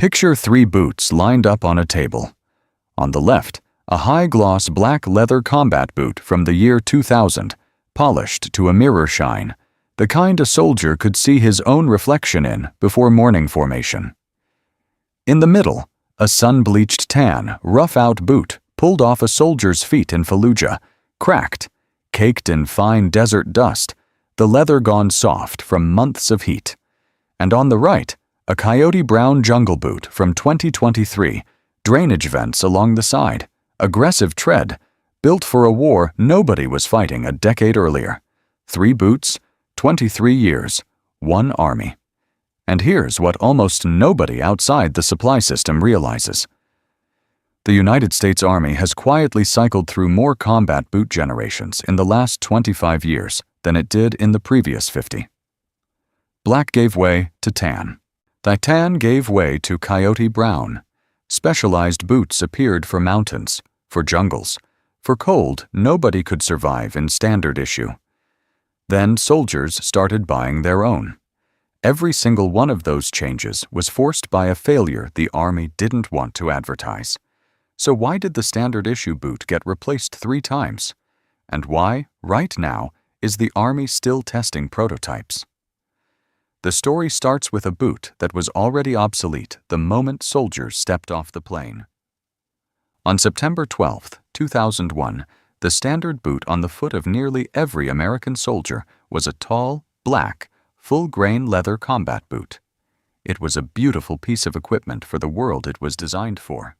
Picture 3 boots lined up on a table. On the left, a high-gloss black leather combat boot from the year 2000, polished to a mirror shine, the kind a soldier could see his own reflection in before morning formation. In the middle, a sun-bleached tan, rough-out boot pulled off a soldier's feet in Fallujah, cracked, caked in fine desert dust, the leather gone soft from months of heat. And on the right, a Coyote brown jungle boot from 2023, drainage vents along the side, aggressive tread, built for a war nobody was fighting a decade earlier. 3 boots, 23 years, 1 army. And here's what almost nobody outside the supply system realizes. The United States Army has quietly cycled through more combat boot generations in the last 25 years than it did in the previous 50. Black gave way to tan. The tan gave way to Coyote brown. Specialized boots appeared for mountains, for jungles. For cold, nobody could survive in standard issue. Then soldiers started buying their own. Every single one of those changes was forced by a failure the Army didn't want to advertise. So why did the standard issue boot get replaced 3 times? And why, right now, is the Army still testing prototypes? The story starts with a boot that was already obsolete the moment soldiers stepped off the plane. On September 12, 2001, the standard boot on the foot of nearly every American soldier was a tall, black, full-grain leather combat boot. It was a beautiful piece of equipment for the world it was designed for.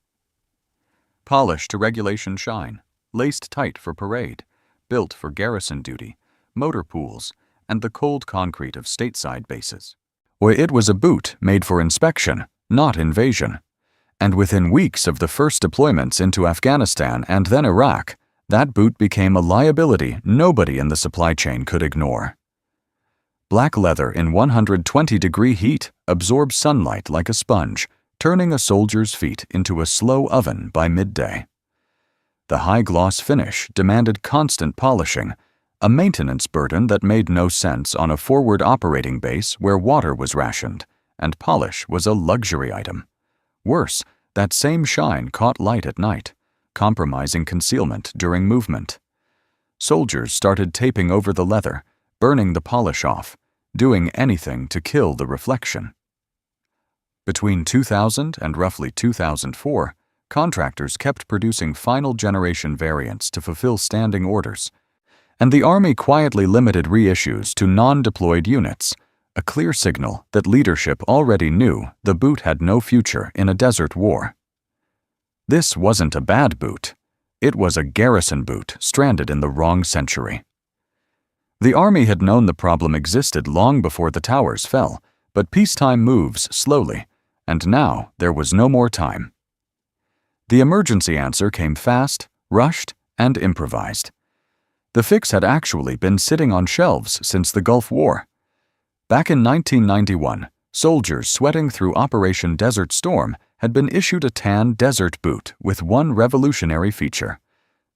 Polished to regulation shine, laced tight for parade, built for garrison duty, motor pools, and the cold concrete of stateside bases. Or it was a boot made for inspection, not invasion. And within weeks of the first deployments into Afghanistan and then Iraq, that boot became a liability nobody in the supply chain could ignore. Black leather in 120-degree heat absorbs sunlight like a sponge, turning a soldier's feet into a slow oven by midday. The high-gloss finish demanded constant polishing, a maintenance burden that made no sense on a forward operating base where water was rationed, and polish was a luxury item. Worse, that same shine caught light at night, compromising concealment during movement. Soldiers started taping over the leather, burning the polish off, doing anything to kill the reflection. Between 2000 and roughly 2004, contractors kept producing final-generation variants to fulfill standing orders, and the Army quietly limited reissues to non-deployed units, a clear signal that leadership already knew the boot had no future in a desert war. This wasn't a bad boot. It was a garrison boot stranded in the wrong century. The Army had known the problem existed long before the towers fell, but peacetime moves slowly, and now there was no more time. The emergency answer came fast, rushed, and improvised. The fix had actually been sitting on shelves since the Gulf War. Back in 1991, soldiers sweating through Operation Desert Storm had been issued a tan desert boot with one revolutionary feature.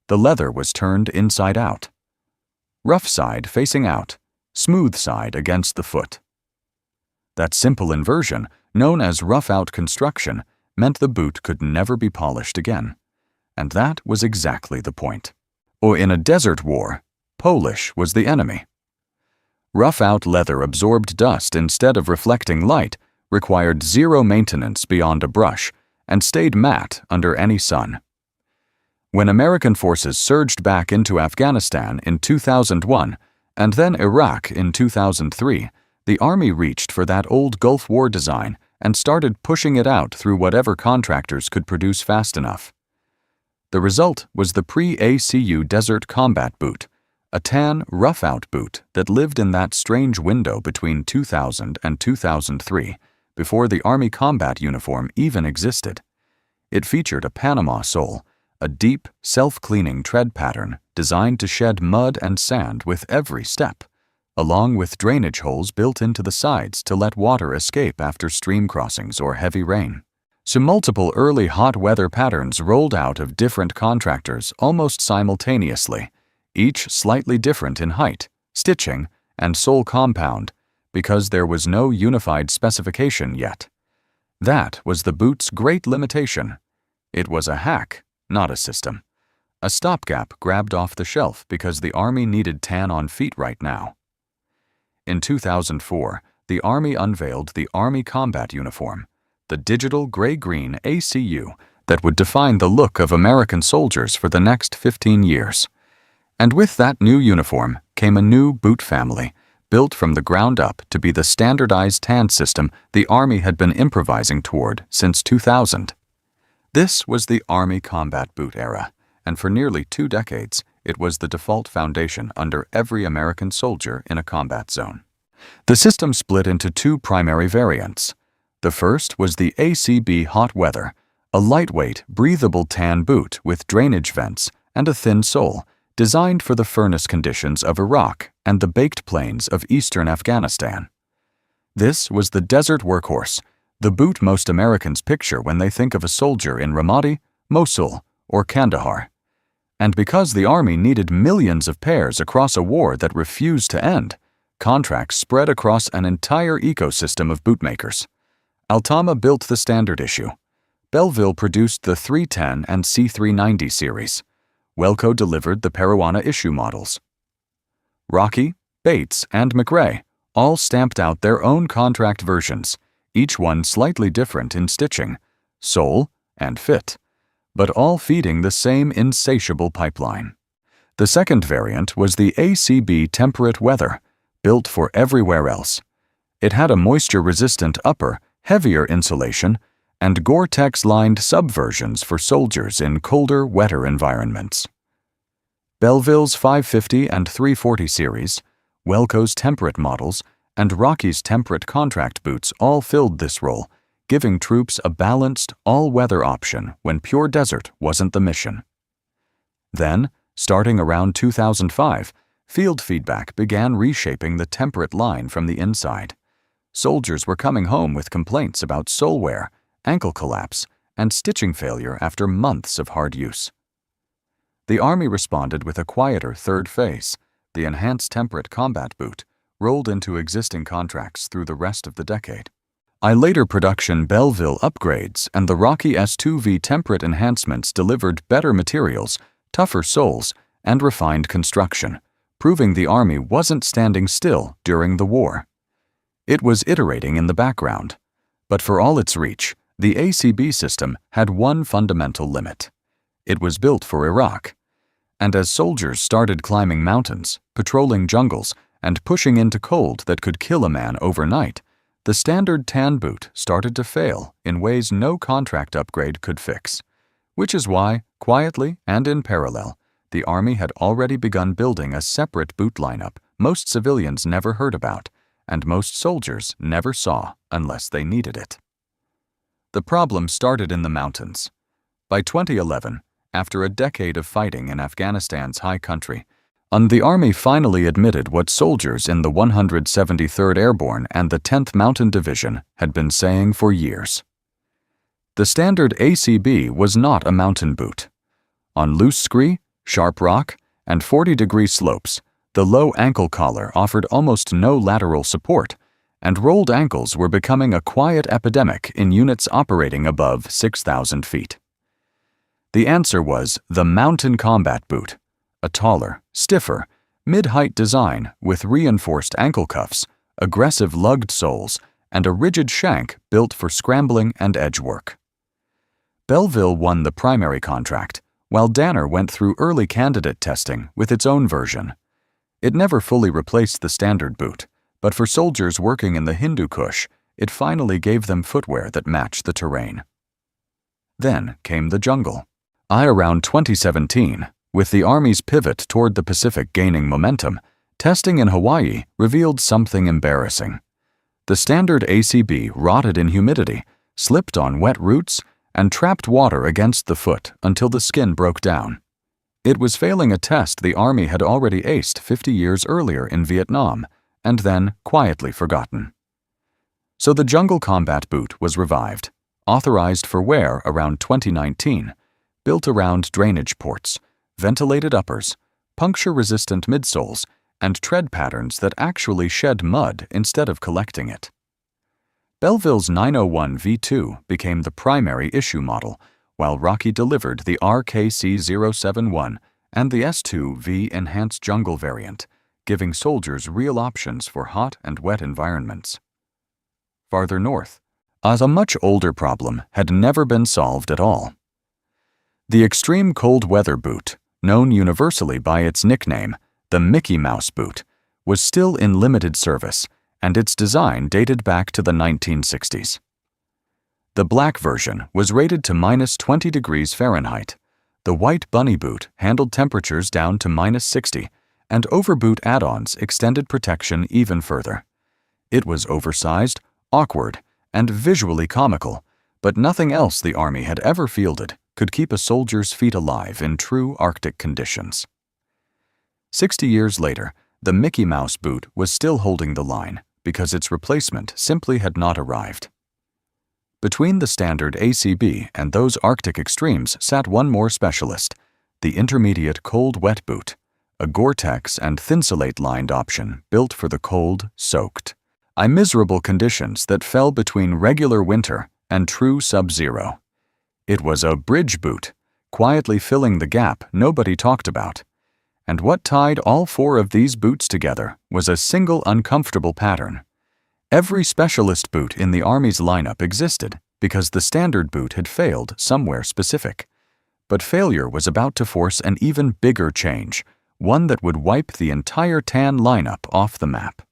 The leather was turned inside out. Rough side facing out, smooth side against the foot. That simple inversion, known as rough-out construction, meant the boot could never be polished again. And that was exactly the point. Or in a desert war, Polish was the enemy. Rough-out leather absorbed dust instead of reflecting light, required zero maintenance beyond a brush, and stayed matte under any sun. When American forces surged back into Afghanistan in 2001 and then Iraq in 2003, the Army reached for that old Gulf War design and started pushing it out through whatever contractors could produce fast enough. The result was the pre-ACU Desert Combat Boot, a tan, rough-out boot that lived in that strange window between 2000 and 2003, before the Army combat uniform even existed. It featured a Panama sole, a deep, self-cleaning tread pattern designed to shed mud and sand with every step, along with drainage holes built into the sides to let water escape after stream crossings or heavy rain. So multiple early hot weather patterns rolled out of different contractors almost simultaneously, each slightly different in height, stitching, and sole compound, because there was no unified specification yet. That was the boot's great limitation. It was a hack, not a system. A stopgap grabbed off the shelf because the Army needed tan on feet right now. In 2004, the Army unveiled the Army Combat Uniform, the digital gray-green ACU that would define the look of American soldiers for the next 15 years. And with that new uniform came a new boot family, built from the ground up to be the standardized tan system the Army had been improvising toward since 2000. This was the Army combat boot era, and for nearly 2 decades, it was the default foundation under every American soldier in a combat zone. The system split into 2 primary variants. The first was the ACB Hot Weather, a lightweight, breathable tan boot with drainage vents and a thin sole, designed for the furnace conditions of Iraq and the baked plains of eastern Afghanistan. This was the desert workhorse, the boot most Americans picture when they think of a soldier in Ramadi, Mosul, or Kandahar. And because the Army needed millions of pairs across a war that refused to end, contracts spread across an entire ecosystem of bootmakers. Altama built the standard issue. Belleville produced the 310 and C390 series. Welco delivered the Peruana issue models. Rocky, Bates, and McRae all stamped out their own contract versions, each one slightly different in stitching, sole, and fit, but all feeding the same insatiable pipeline. The second variant was the ACB Temperate Weather, built for everywhere else. It had a moisture-resistant upper, heavier insulation, and Gore-Tex-lined subversions for soldiers in colder, wetter environments. Belleville's 550 and 340 series, Welco's temperate models, and Rocky's temperate contract boots all filled this role, giving troops a balanced, all-weather option when pure desert wasn't the mission. Then, starting around 2005, field feedback began reshaping the temperate line from the inside. Soldiers were coming home with complaints about sole wear, ankle collapse, and stitching failure after months of hard use. The Army responded with a quieter third phase, the enhanced temperate combat boot, rolled into existing contracts through the rest of the decade. Later production Belleville upgrades and the Rocky S2V temperate enhancements delivered better materials, tougher soles, and refined construction, proving the Army wasn't standing still during the war. It was iterating in the background, but for all its reach, the ACB system had one fundamental limit. It was built for Iraq. And as soldiers started climbing mountains, patrolling jungles, and pushing into cold that could kill a man overnight, the standard tan boot started to fail in ways no contract upgrade could fix. Which is why, quietly and in parallel, the Army had already begun building a separate boot lineup most civilians never heard about, and most soldiers never saw unless they needed it. The problem started in the mountains. By 2011, after a decade of fighting in Afghanistan's high country, the Army finally admitted what soldiers in the 173rd Airborne and the 10th Mountain Division had been saying for years. The standard ACB was not a mountain boot. On loose scree, sharp rock, and 40-degree slopes, the low ankle collar offered almost no lateral support, and rolled ankles were becoming a quiet epidemic in units operating above 6,000 feet. The answer was the Mountain Combat Boot, a taller, stiffer, mid-height design with reinforced ankle cuffs, aggressive lugged soles, and a rigid shank built for scrambling and edge work. Belleville won the primary contract, while Danner went through early candidate testing with its own version. It never fully replaced the standard boot, but for soldiers working in the Hindu Kush, it finally gave them footwear that matched the terrain. Then came the jungle. Around 2017, with the Army's pivot toward the Pacific gaining momentum, testing in Hawaii revealed something embarrassing. The standard ACB rotted in humidity, slipped on wet roots, and trapped water against the foot until the skin broke down. It was failing a test the Army had already aced 50 years earlier in Vietnam, and then quietly forgotten. So the Jungle Combat Boot was revived, authorized for wear around 2019, built around drainage ports, ventilated uppers, puncture-resistant midsoles, and tread patterns that actually shed mud instead of collecting it. Belleville's 901 V2 became the primary issue model, while Rocky delivered the RKC-071 and the S2V Enhanced Jungle variant, giving soldiers real options for hot and wet environments. Farther north, a much older problem had never been solved at all. The extreme cold weather boot, known universally by its nickname, the Mickey Mouse boot, was still in limited service, and its design dated back to the 1960s. The black version was rated to -20 degrees Fahrenheit. The white bunny boot handled temperatures down to -60, and overboot add-ons extended protection even further. It was oversized, awkward, and visually comical, but nothing else the Army had ever fielded could keep a soldier's feet alive in true Arctic conditions. 60 years later, the Mickey Mouse boot was still holding the line because its replacement simply had not arrived. Between the standard ACB and those Arctic extremes sat one more specialist, the intermediate cold-wet boot, a Gore-Tex and Thinsulate-lined option built for the cold, soaked, miserable conditions that fell between regular winter and true sub-zero. It was a bridge boot, quietly filling the gap nobody talked about. And what tied all four of these boots together was a single uncomfortable pattern. Every specialist boot in the Army's lineup existed because the standard boot had failed somewhere specific. But failure was about to force an even bigger change, one that would wipe the entire tan lineup off the map.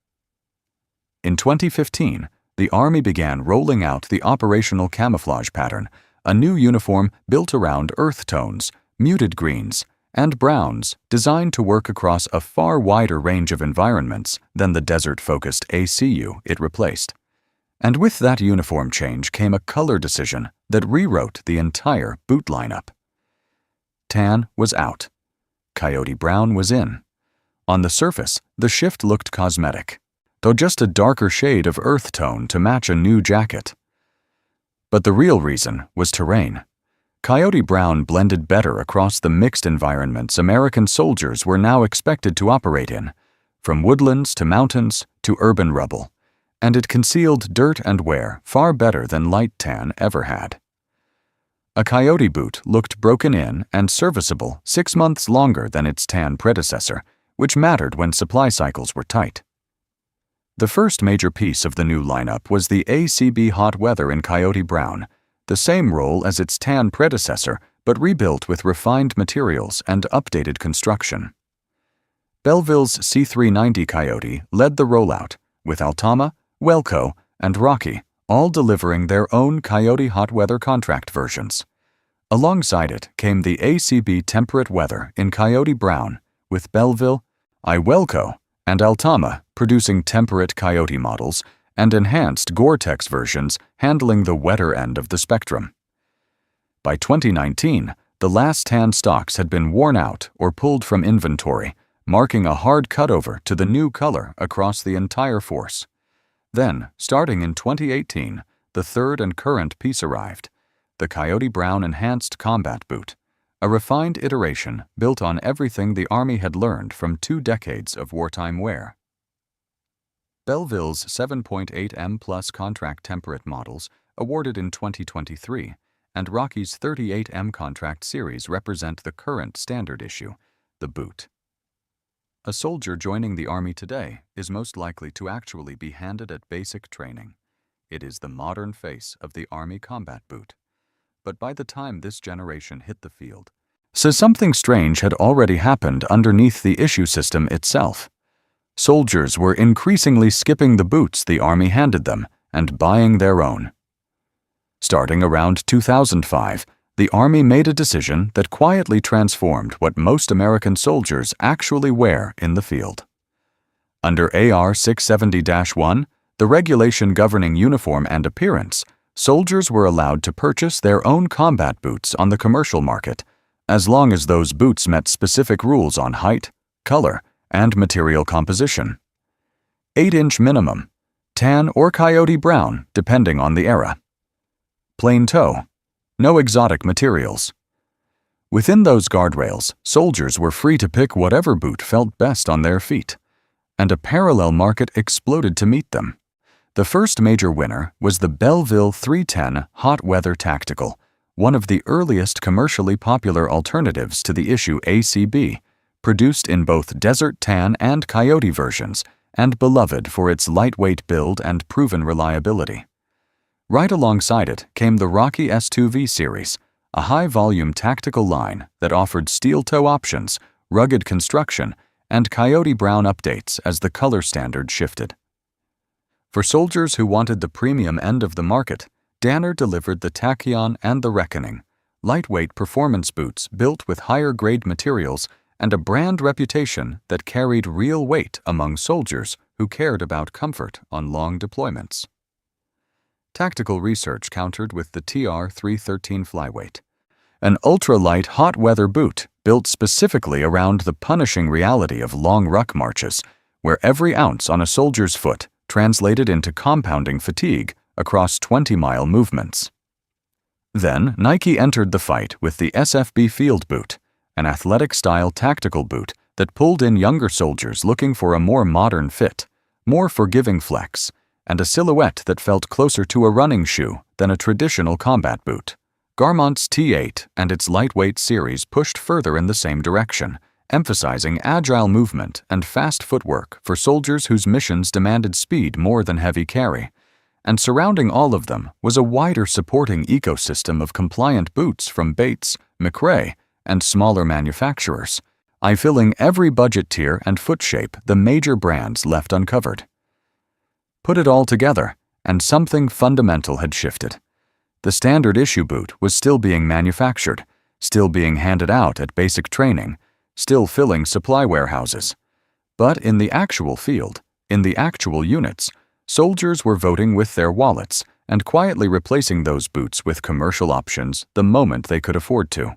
In 2015, the Army began rolling out the operational camouflage pattern, a new uniform built around earth tones, muted greens, and browns designed to work across a far wider range of environments than the desert-focused ACU it replaced. And with that uniform change came a color decision that rewrote the entire boot lineup. Tan was out. Coyote brown was in. On the surface, the shift looked cosmetic, though just a darker shade of earth tone to match a new jacket. But the real reason was terrain. Coyote brown blended better across the mixed environments American soldiers were now expected to operate in, from woodlands to mountains to urban rubble, and it concealed dirt and wear far better than light tan ever had. A Coyote boot looked broken in and serviceable 6 months longer than its tan predecessor, which mattered when supply cycles were tight. The first major piece of the new lineup was the ACB Hot Weather in Coyote brown, the same role as its tan predecessor, but rebuilt with refined materials and updated construction. Belleville's C390 Coyote led the rollout, with Altama, Welco, and Rocky all delivering their own Coyote Hot Weather contract versions. Alongside it came the ACB Temperate Weather in Coyote brown, with Belleville, Welco, and Altama producing temperate Coyote models and enhanced Gore-Tex versions handling the wetter end of the spectrum. By 2019, the last tan stocks had been worn out or pulled from inventory, marking a hard cutover to the new color across the entire force. Then, starting in 2018, the third and current piece arrived, the Coyote Brown Enhanced Combat Boot, a refined iteration built on everything the Army had learned from 2 decades of wartime wear. Belleville's 7.8M Plus contract temperate models, awarded in 2023, and Rocky's 38M contract series represent the current standard issue, the boot. A soldier joining the Army today is most likely to actually be handed at basic training. It is the modern face of the Army combat boot. But by the time this generation hit the field, something strange had already happened underneath the issue system itself. Soldiers were increasingly skipping the boots the Army handed them and buying their own. Starting around 2005, the Army made a decision that quietly transformed what most American soldiers actually wear in the field. Under AR 670-1, the regulation governing uniform and appearance, soldiers were allowed to purchase their own combat boots on the commercial market, as long as those boots met specific rules on height, color, and material composition. 8-inch minimum, tan or coyote brown depending on the era. Plain toe, no exotic materials. Within those guardrails, soldiers were free to pick whatever boot felt best on their feet, and a parallel market exploded to meet them. The first major winner was the Belleville 310 Hot Weather Tactical, one of the earliest commercially popular alternatives to the issue ACB, produced in both Desert Tan and Coyote versions, and beloved for its lightweight build and proven reliability. Right alongside it came the Rocky S2V series, a high-volume tactical line that offered steel toe options, rugged construction, and Coyote brown updates as the color standard shifted. For soldiers who wanted the premium end of the market, Danner delivered the Tachyon and the Reckoning, lightweight performance boots built with higher-grade materials and a brand reputation that carried real weight among soldiers who cared about comfort on long deployments. Tactical research countered with the TR-313 Flyweight, an ultra-light hot-weather boot built specifically around the punishing reality of long ruck marches, where every ounce on a soldier's foot translated into compounding fatigue across 20-mile movements. Then, Nike entered the fight with the SFB Field Boot, an athletic-style tactical boot that pulled in younger soldiers looking for a more modern fit, more forgiving flex, and a silhouette that felt closer to a running shoe than a traditional combat boot. Garmont's T8 and its lightweight series pushed further in the same direction, emphasizing agile movement and fast footwork for soldiers whose missions demanded speed more than heavy carry. And surrounding all of them was a wider supporting ecosystem of compliant boots from Bates, McRae, and smaller manufacturers, filling every budget tier and foot shape the major brands left uncovered. Put it all together, and something fundamental had shifted. The standard issue boot was still being manufactured, still being handed out at basic training, still filling supply warehouses. But in the actual field, in the actual units, soldiers were voting with their wallets and quietly replacing those boots with commercial options the moment they could afford to.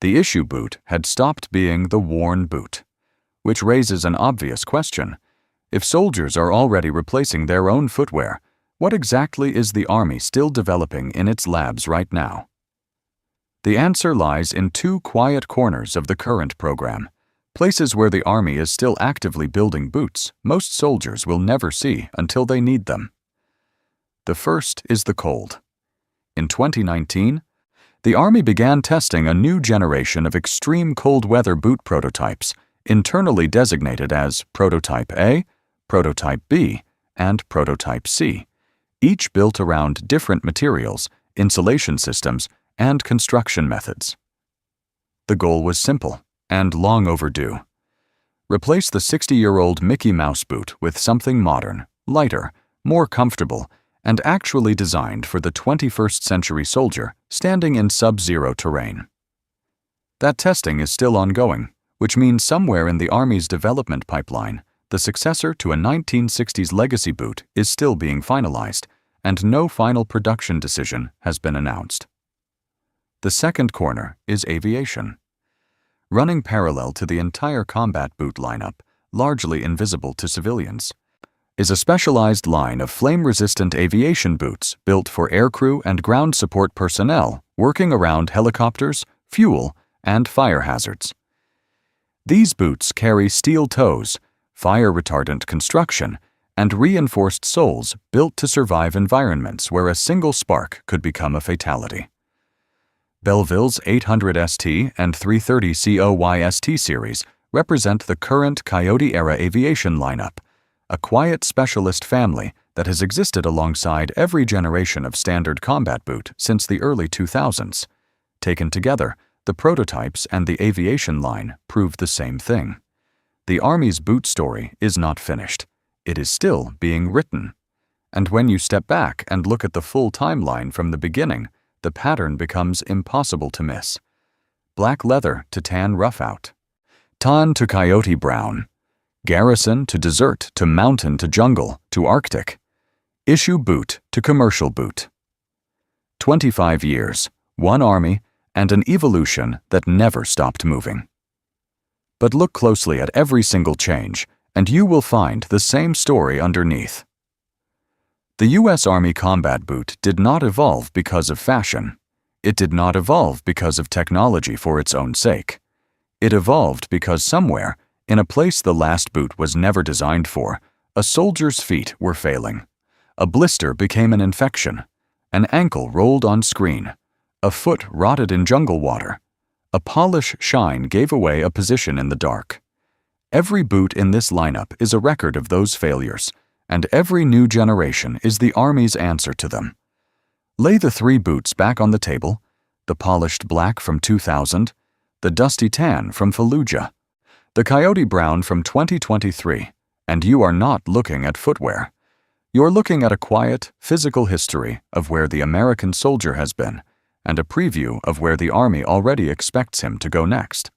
The issue boot had stopped being the worn boot, which raises an obvious question. If soldiers are already replacing their own footwear, what exactly is the Army still developing in its labs right now? The answer lies in two quiet corners of the current program, places where the Army is still actively building boots most soldiers will never see until they need them. The first is the cold. In 2019, the Army began testing a new generation of extreme cold weather boot prototypes, internally designated as Prototype A, Prototype B, and Prototype C, each built around different materials, insulation systems, and construction methods. The goal was simple and long overdue. Replace the 60-year-old Mickey Mouse boot with something modern, lighter, more comfortable, and actually designed for the 21st century soldier standing in sub-zero terrain. That testing is still ongoing, which means somewhere in the Army's development pipeline, the successor to a 1960s legacy boot is still being finalized, and no final production decision has been announced. The second corner is aviation. Running parallel to the entire combat boot lineup, largely invisible to civilians, is a specialized line of flame-resistant aviation boots built for aircrew and ground support personnel working around helicopters, fuel, and fire hazards. These boots carry steel toes, fire-retardant construction, and reinforced soles built to survive environments where a single spark could become a fatality. Belleville's 800 ST and 330 COYST series represent the current Coyote-era aviation lineup, a quiet specialist family that has existed alongside every generation of standard combat boot since the early 2000s. Taken together, the prototypes and the aviation line prove the same thing. The Army's boot story is not finished. It is still being written. And when you step back and look at the full timeline from the beginning, the pattern becomes impossible to miss. Black leather to tan roughout, tan to coyote brown, garrison to desert to mountain to jungle to Arctic, issue boot to commercial boot. 25 years, one Army, and an evolution that never stopped moving. But look closely at every single change, and you will find the same story underneath. The U.S. Army combat boot did not evolve because of fashion. It did not evolve because of technology for its own sake. It evolved because somewhere, in a place the last boot was never designed for, a soldier's feet were failing. A blister became an infection. An ankle rolled on screen. A foot rotted in jungle water. A polish shine gave away a position in the dark. Every boot in this lineup is a record of those failures, and every new generation is the Army's answer to them. Lay the 3 boots back on the table, the polished black from 2000, the dusty tan from Fallujah, the Coyote brown from 2023, and you are not looking at footwear. You're looking at a quiet, physical history of where the American soldier has been, and a preview of where the Army already expects him to go next.